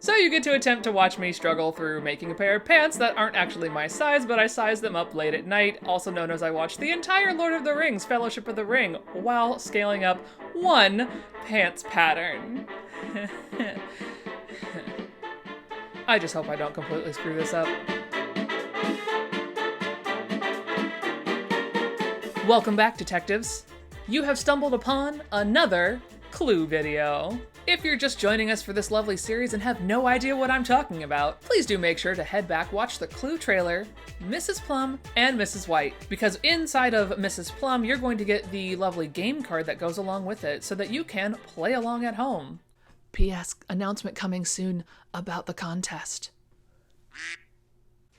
So you get to attempt to watch me struggle through making a pair of pants that aren't actually my size, but I sized them up late at night, also known as I watched the entire Lord of the Rings Fellowship of the Ring while scaling up one pants pattern. I just hope I don't completely screw this up. Welcome back, detectives. You have stumbled upon another Clue video. If you're just joining us for this lovely series and have no idea what I'm talking about, please do make sure to head back, watch the Clue trailer, Mrs. Plum, and Mrs. White, because inside of Mrs. Plum, you're going to get the lovely game card that goes along with it so that you can play along at home. P.S. Announcement coming soon about the contest.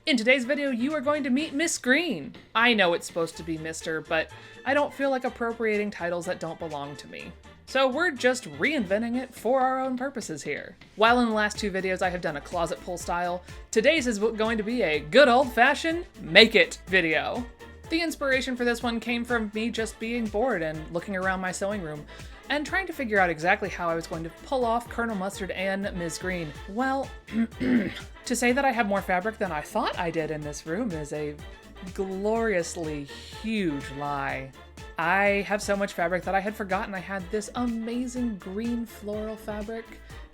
In today's video, you are going to meet Miss Green. I know it's supposed to be Mr., but I don't feel like appropriating titles that don't belong to me. So we're just reinventing it for our own purposes here. While in the last two videos I have done a closet pull style, today's is going to be a good old-fashioned make it video. The inspiration for this one came from me just being bored and looking around my sewing room and trying to figure out exactly how I was going to pull off Colonel Mustard and Ms. Green. Well, to say that I have more fabric than I thought I did in this room is a gloriously huge lie. I have so much fabric that I had forgotten I had this amazing green floral fabric,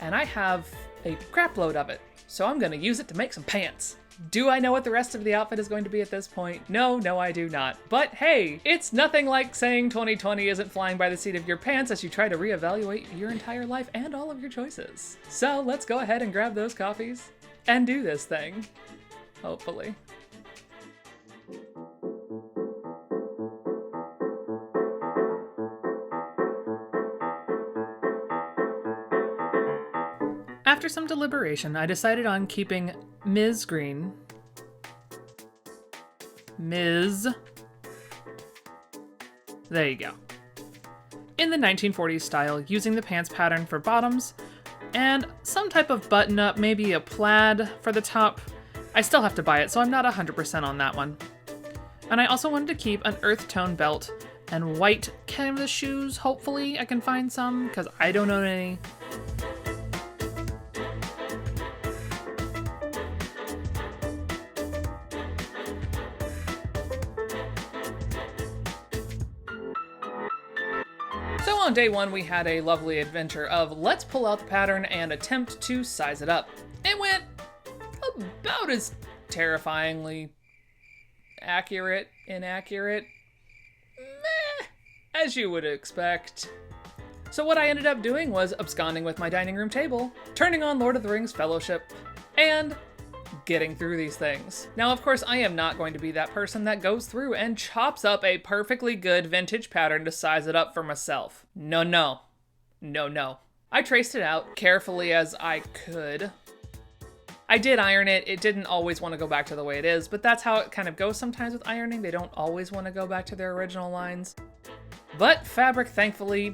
and I have a crap load of it, so I'm gonna use it to make some pants. Do I know what the rest of the outfit is going to be at this point? No, I do not. But hey, it's nothing like saying 2020 isn't flying by the seat of your pants as you try to reevaluate your entire life and all of your choices. So let's go ahead and grab those coffees and do this thing. Hopefully. After some deliberation, I decided on keeping Ms. Green, there you go, in the 1940s style, using the pants pattern for bottoms, and some type of button-up, maybe a plaid for the top. I still have to buy it, so I'm not 100% on that one. And I also wanted to keep an earth tone belt and white canvas shoes. Hopefully I can find some, because I don't own any. So on day one, we had a lovely adventure of let's pull out the pattern and attempt to size it up. It went about as terrifyingly inaccurate, as you would expect. So what I ended up doing was absconding with my dining room table, turning on Lord of the Rings Fellowship, and getting through these things. Now, of course, I am not going to be that person that goes through and chops up a perfectly good vintage pattern to size it up for myself. No. I traced it out carefully as I could. I did iron it. It didn't always want to go back to the way it is, but that's how it kind of goes sometimes with ironing. They don't always want to go back to their original lines. But fabric, thankfully,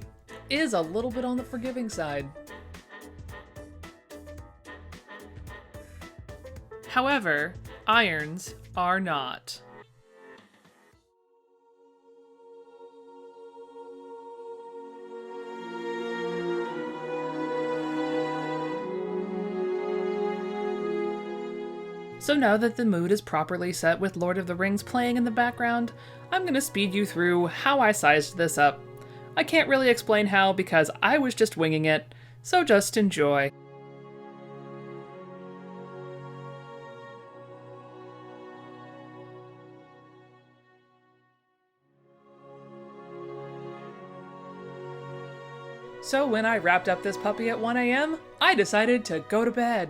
is a little bit on the forgiving side. However, irons are not. So now that the mood is properly set with Lord of the Rings playing in the background, I'm gonna speed you through how I sized this up. I can't really explain how because I was just winging it, so just enjoy. So when I wrapped up this puppy at 1 a.m., I decided to go to bed.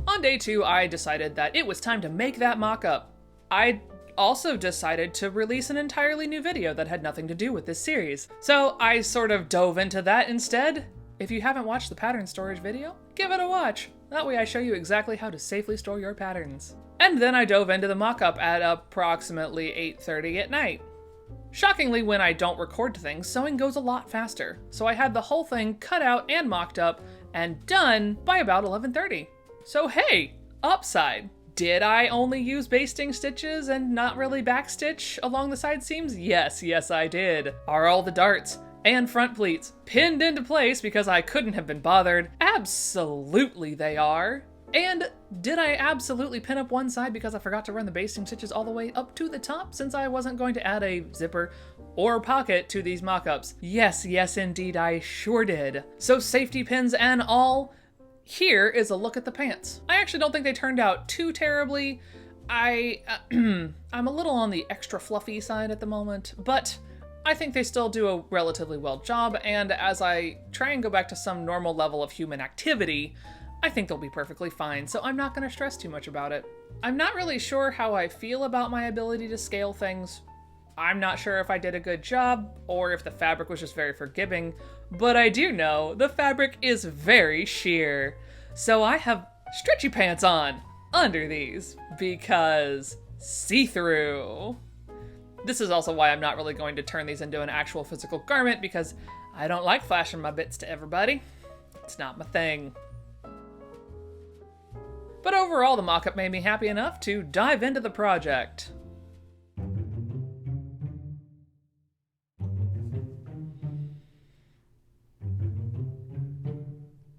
On day 2, I decided that it was time to make that mock-up. I also decided to release an entirely new video that had nothing to do with this series. So I sort of dove into that instead. If you haven't watched the pattern storage video, give it a watch. That way I show you exactly how to safely store your patterns. And then I dove into the mock-up at approximately 8:30 at night. Shockingly, when I don't record things, sewing goes a lot faster. So I had the whole thing cut out and mocked up and done by about 11:30. So hey, upside. Did I only use basting stitches and not really backstitch along the side seams? Yes, I did. Are all the darts And front pleats, pinned into place because I couldn't have been bothered. Absolutely they are. And did I absolutely pin up one side because I forgot to run the basting stitches all the way up to the top since I wasn't going to add a zipper or pocket to these mock-ups? Yes, yes indeed, I sure did. So safety pins and all, here is a look at the pants. I actually don't think they turned out too terribly. I'm a little on the extra fluffy side at the moment, but I think they still do a relatively well job, and as I try and go back to some normal level of human activity, I think they'll be perfectly fine, so I'm not going to stress too much about it. I'm not really sure how I feel about my ability to scale things. I'm not sure if I did a good job, or if the fabric was just very forgiving, but I do know the fabric is very sheer. So I have stretchy pants on under these, because see-through. This is also why I'm not really going to turn these into an actual physical garment, because I don't like flashing my bits to everybody. It's not my thing. But overall, the mock-up made me happy enough to dive into the project.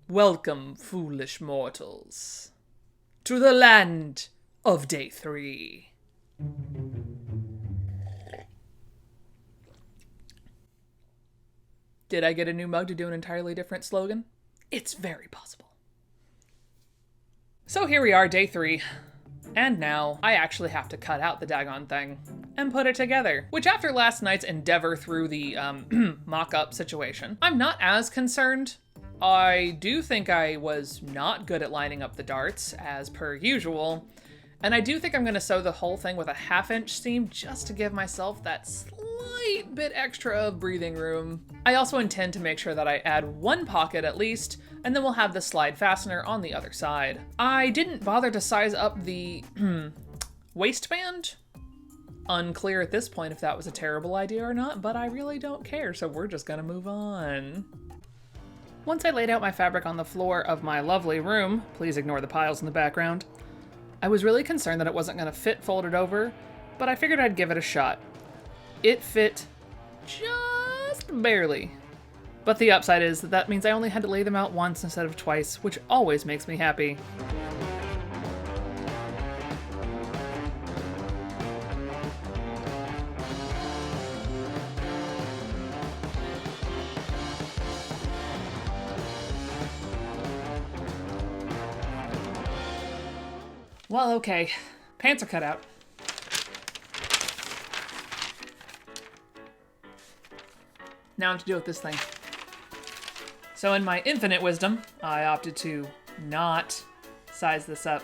Welcome, foolish mortals, to the land of Day 3. Did I get a new mug to do an entirely different slogan? It's very possible. So here we are, Day 3. And now, I actually have to cut out the daggone thing and put it together. Which after last night's endeavor through the mock-up situation, I'm not as concerned. I do think I was not good at lining up the darts, as per usual. And I do think I'm going to sew the whole thing with a 1/2-inch seam just to give myself that slight bit extra of breathing room. I also intend to make sure that I add one pocket at least, and then we'll have the slide fastener on the other side. I didn't bother to size up the waistband. Unclear at this point if that was a terrible idea or not, but I really don't care, so we're just gonna move on. Once I laid out my fabric on the floor of my lovely room, please ignore the piles in the background, I was really concerned that it wasn't gonna fit folded over, but I figured I'd give it a shot. It fit just barely. But the upside is that means I only had to lay them out once instead of twice, which always makes me happy. Well, okay. Pants are cut out. Now I have to deal with this thing. So in my infinite wisdom, I opted to not size this up.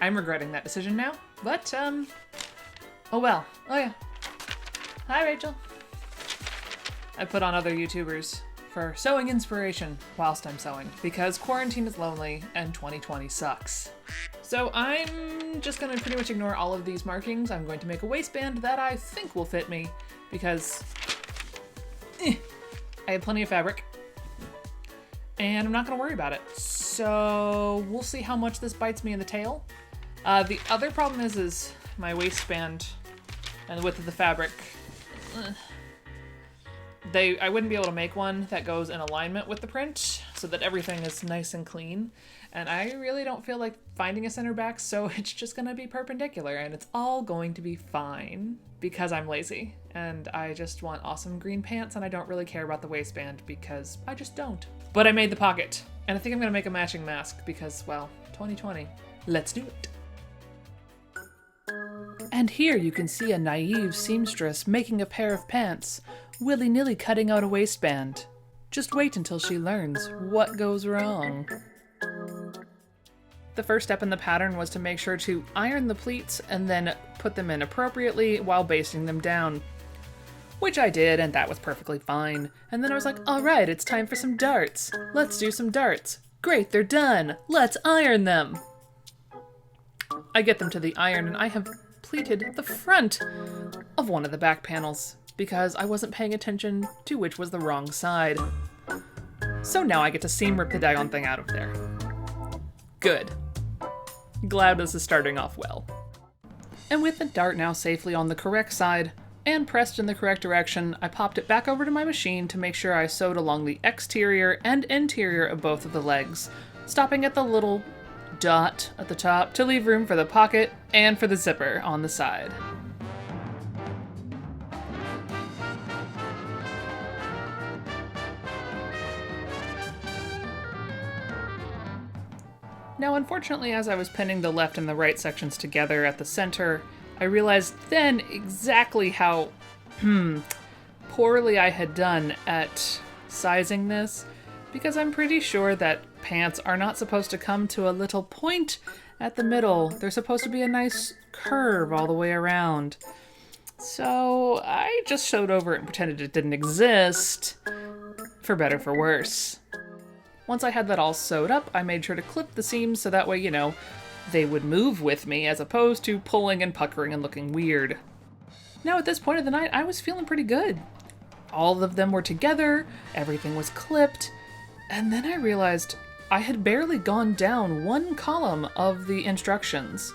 I'm regretting that decision now, but, oh well. Oh yeah. Hi, Rachel. I put on other YouTubers for sewing inspiration whilst I'm sewing, because quarantine is lonely and 2020 sucks. So I'm just gonna pretty much ignore all of these markings. I'm going to make a waistband that I think will fit me, because I have plenty of fabric and I'm not gonna worry about it. So we'll see how much this bites me in the tail. The other problem is my waistband and the width of the fabric. I wouldn't be able to make one that goes in alignment with the print so that everything is nice and clean. And I really don't feel like finding a center back, so it's just gonna be perpendicular and it's all going to be fine because I'm lazy and I just want awesome green pants and I don't really care about the waistband because I just don't. But I made the pocket and I think I'm gonna make a matching mask because, well, 2020. Let's do it. And here you can see a naive seamstress making a pair of pants, willy-nilly cutting out a waistband. Just wait until she learns what goes wrong. The first step in the pattern was to make sure to iron the pleats and then put them in appropriately while basting them down. Which I did, and that was perfectly fine. And then I was like, alright, it's time for some darts. Let's do some darts. Great, they're done. Let's iron them. I get them to the iron and I have pleated the front of one of the back panels because I wasn't paying attention to which was the wrong side. So now I get to seam rip the daggone thing out of there. Good. Glad this is starting off well. And with the dart now safely on the correct side and pressed in the correct direction, I popped it back over to my machine to make sure I sewed along the exterior and interior of both of the legs, stopping at the little dot at the top to leave room for the pocket and for the zipper on the side. Now, unfortunately, as I was pinning the left and the right sections together at the center, I realized then exactly how poorly I had done at sizing this, because I'm pretty sure that pants are not supposed to come to a little point at the middle. They're supposed to be a nice curve all the way around. So I just showed over it and pretended it didn't exist, for better for worse. Once I had that all sewed up, I made sure to clip the seams so that way, you know, they would move with me as opposed to pulling and puckering and looking weird. Now at this point of the night, I was feeling pretty good. All of them were together, everything was clipped, and then I realized I had barely gone down one column of the instructions.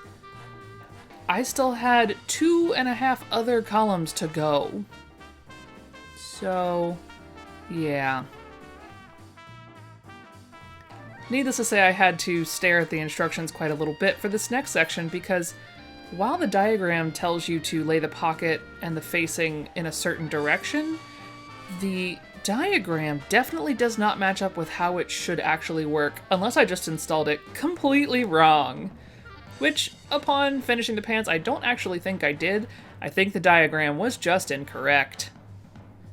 I still had 2.5 other columns to go. So, yeah. Needless to say, I had to stare at the instructions quite a little bit for this next section because while the diagram tells you to lay the pocket and the facing in a certain direction, the diagram definitely does not match up with how it should actually work unless I just installed it completely wrong. Which, upon finishing the pants, I don't actually think I did. I think the diagram was just incorrect.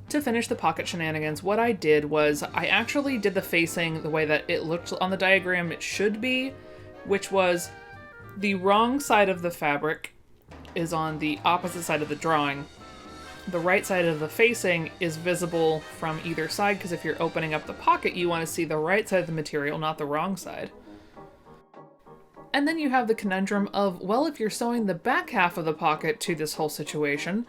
To finish the pocket shenanigans, what I did was I actually did the facing the way that it looked on the diagram it should be, which was the wrong side of the fabric is on the opposite side of the drawing. The right side of the facing is visible from either side because if you're opening up the pocket, you want to see the right side of the material, not the wrong side. And then you have the conundrum of, well, if you're sewing the back half of the pocket to this whole situation,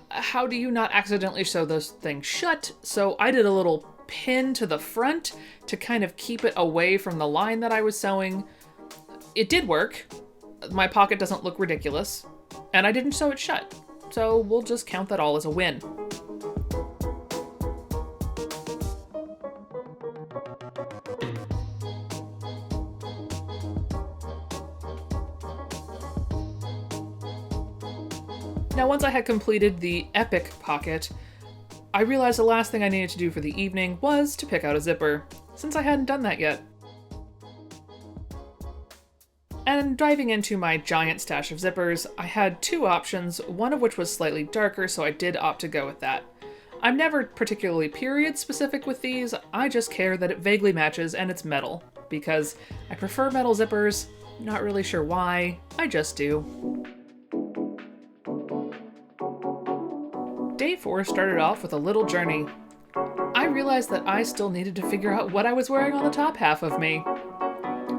how do you not accidentally sew those things shut? So I did a little pin to the front to kind of keep it away from the line that I was sewing. It did work. My pocket doesn't look ridiculous, and I didn't sew it shut. So we'll just count that all as a win. Now, once I had completed the epic pocket, I realized the last thing I needed to do for the evening was to pick out a zipper, since I hadn't done that yet. And diving into my giant stash of zippers, I had two options, one of which was slightly darker, so I did opt to go with that. I'm never particularly period specific with these, I just care that it vaguely matches and it's metal, because I prefer metal zippers, not really sure why, I just do. Day 4 started off with a little journey. I realized that I still needed to figure out what I was wearing on the top half of me.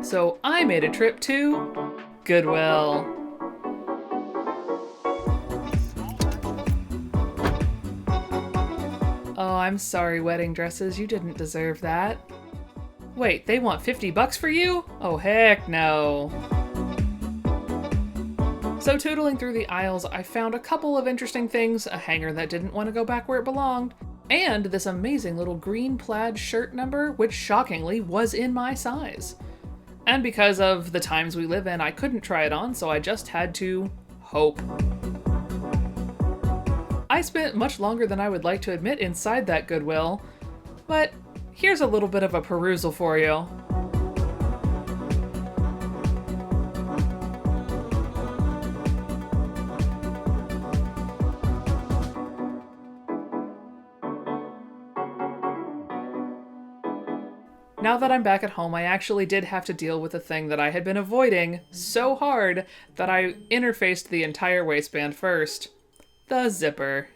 So I made a trip to Goodwill. Oh, I'm sorry, wedding dresses, you didn't deserve that. Wait, they want $50 for you? Oh, heck no. So tootling through the aisles, I found a couple of interesting things, a hanger that didn't want to go back where it belonged, and this amazing little green plaid shirt number, which shockingly was in my size. And because of the times we live in, I couldn't try it on, so I just had to hope. I spent much longer than I would like to admit inside that Goodwill, but here's a little bit of a perusal for you. Now that I'm back at home, I actually did have to deal with a thing that I had been avoiding so hard that I interfaced the entire waistband first. The zipper.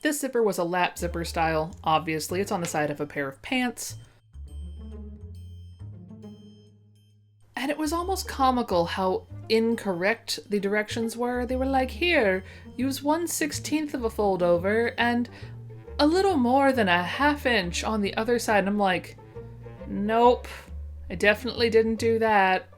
This zipper was a lap zipper style. Obviously, it's on the side of a pair of pants. And it was almost comical how incorrect the directions were. They were like, here, use 1/16 of a fold over and a little more than a ½ inch on the other side. And I'm like, nope, I definitely didn't do that.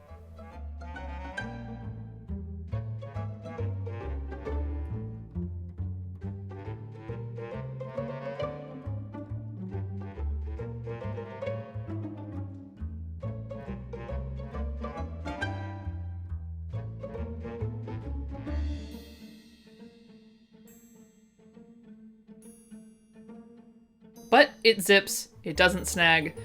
But it zips, it doesn't snag,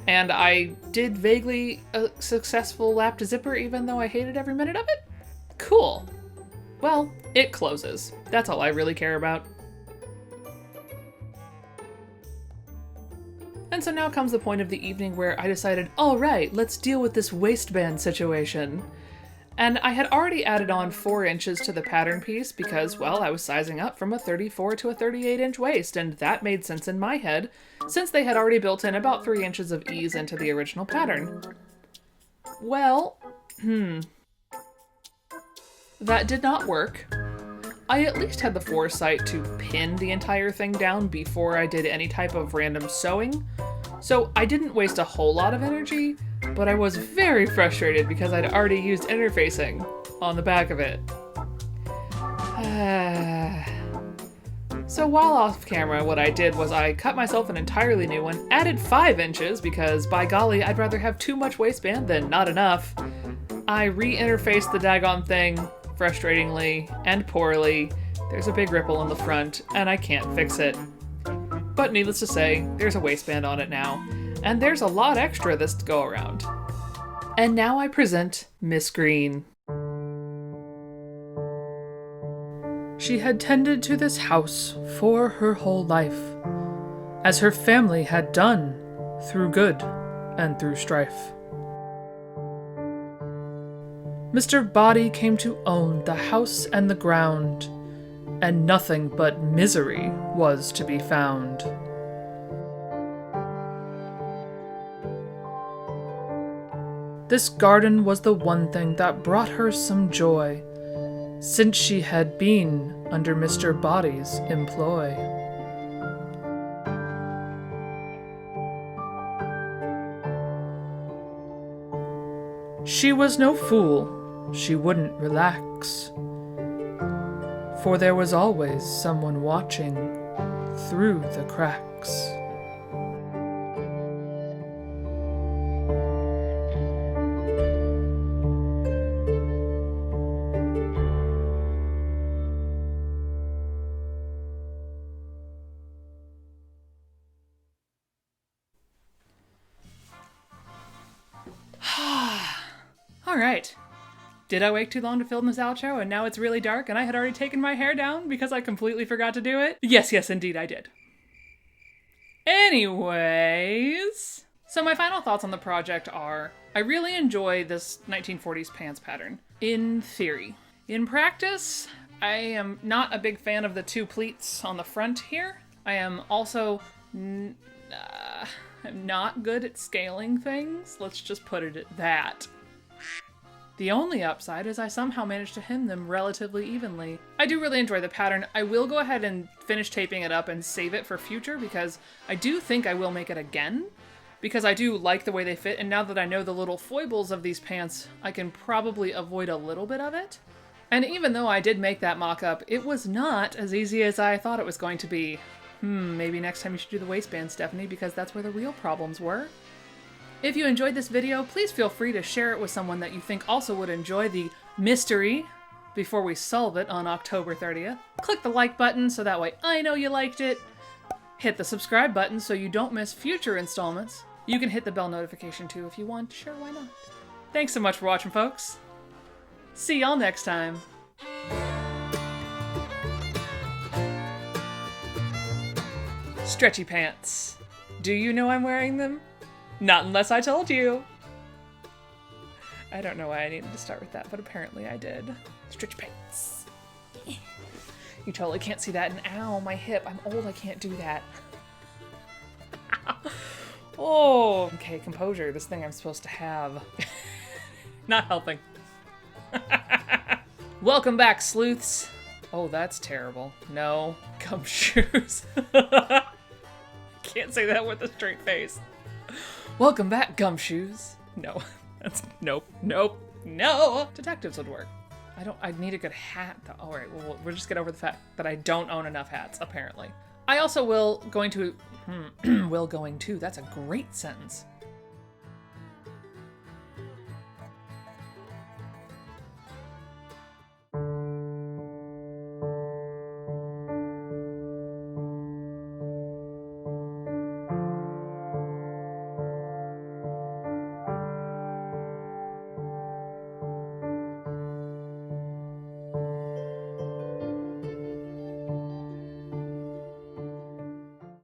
and I did vaguely a successful lap to zipper even though I hated every minute of it? Cool. Well, it closes. That's all I really care about. And so now comes the point of the evening where I decided, all right, let's deal with this waistband situation. And I had already added on 4 inches to the pattern piece because, well, I was sizing up from a 34 to a 38 inch waist, and that made sense in my head, since they had already built in about 3 inches of ease into the original pattern. Well, that did not work. I at least had the foresight to pin the entire thing down before I did any type of random sewing, so I didn't waste a whole lot of energy, but I was very frustrated because I'd already used interfacing on the back of it. So while off camera, what I did was I cut myself an entirely new one, added 5 inches because, by golly, I'd rather have too much waistband than not enough. I re-interfaced the daggone thing, frustratingly and poorly. There's a big ripple in the front, and I can't fix it. But needless to say, there's a waistband on it now, and there's a lot extra this go around. And now I present Miss Green. She had tended to this house for her whole life, as her family had done, through good and through strife. Mr. Body came to own the house and the ground, and nothing but misery was to be found. This garden was the one thing that brought her some joy, since she had been under Mr. Body's employ. She was no fool, she wouldn't relax, for there was always someone watching through the cracks. All right. Did I wait too long to film this outro and now it's really dark and I had already taken my hair down because I completely forgot to do it? Yes, indeed I did. Anyways, so my final thoughts on the project are, I really enjoy this 1940s pants pattern, in theory. In practice, I am not a big fan of the 2 pleats on the front here. I am also I'm not good at scaling things. Let's just put it at that. The only upside is I somehow managed to hem them relatively evenly. I do really enjoy the pattern. I will go ahead and finish taping it up and save it for future because I do think I will make it again because I do like the way they fit, and now that I know the little foibles of these pants, I can probably avoid a little bit of it. And even though I did make that mock-up, it was not as easy as I thought it was going to be. Maybe next time you should do the waistband, Stephanie, because that's where the real problems were. If you enjoyed this video, please feel free to share it with someone that you think also would enjoy the mystery before we solve it on October 30th. Click the like button so that way I know you liked it. Hit the subscribe button so you don't miss future installments. You can hit the bell notification too if you want. Sure, why not? Thanks so much for watching, folks. See y'all next time. Stretchy pants. Do you know I'm wearing them? Not unless I told you. I don't know why I needed to start with that, but apparently I did. Stretchy pants. You totally can't see that, and ow, my hip. I'm old, I can't do that. Oh, okay, composure. This thing I'm supposed to have. Not helping. Welcome back, sleuths. Oh, that's terrible. No, gumshoes. Can't say that with a straight face. Welcome back, gumshoes. No, that's nope. Detectives would work. I need a good hat though. All right, well, we'll just get over the fact that I don't own enough hats, apparently. I also will going to, that's a great sentence.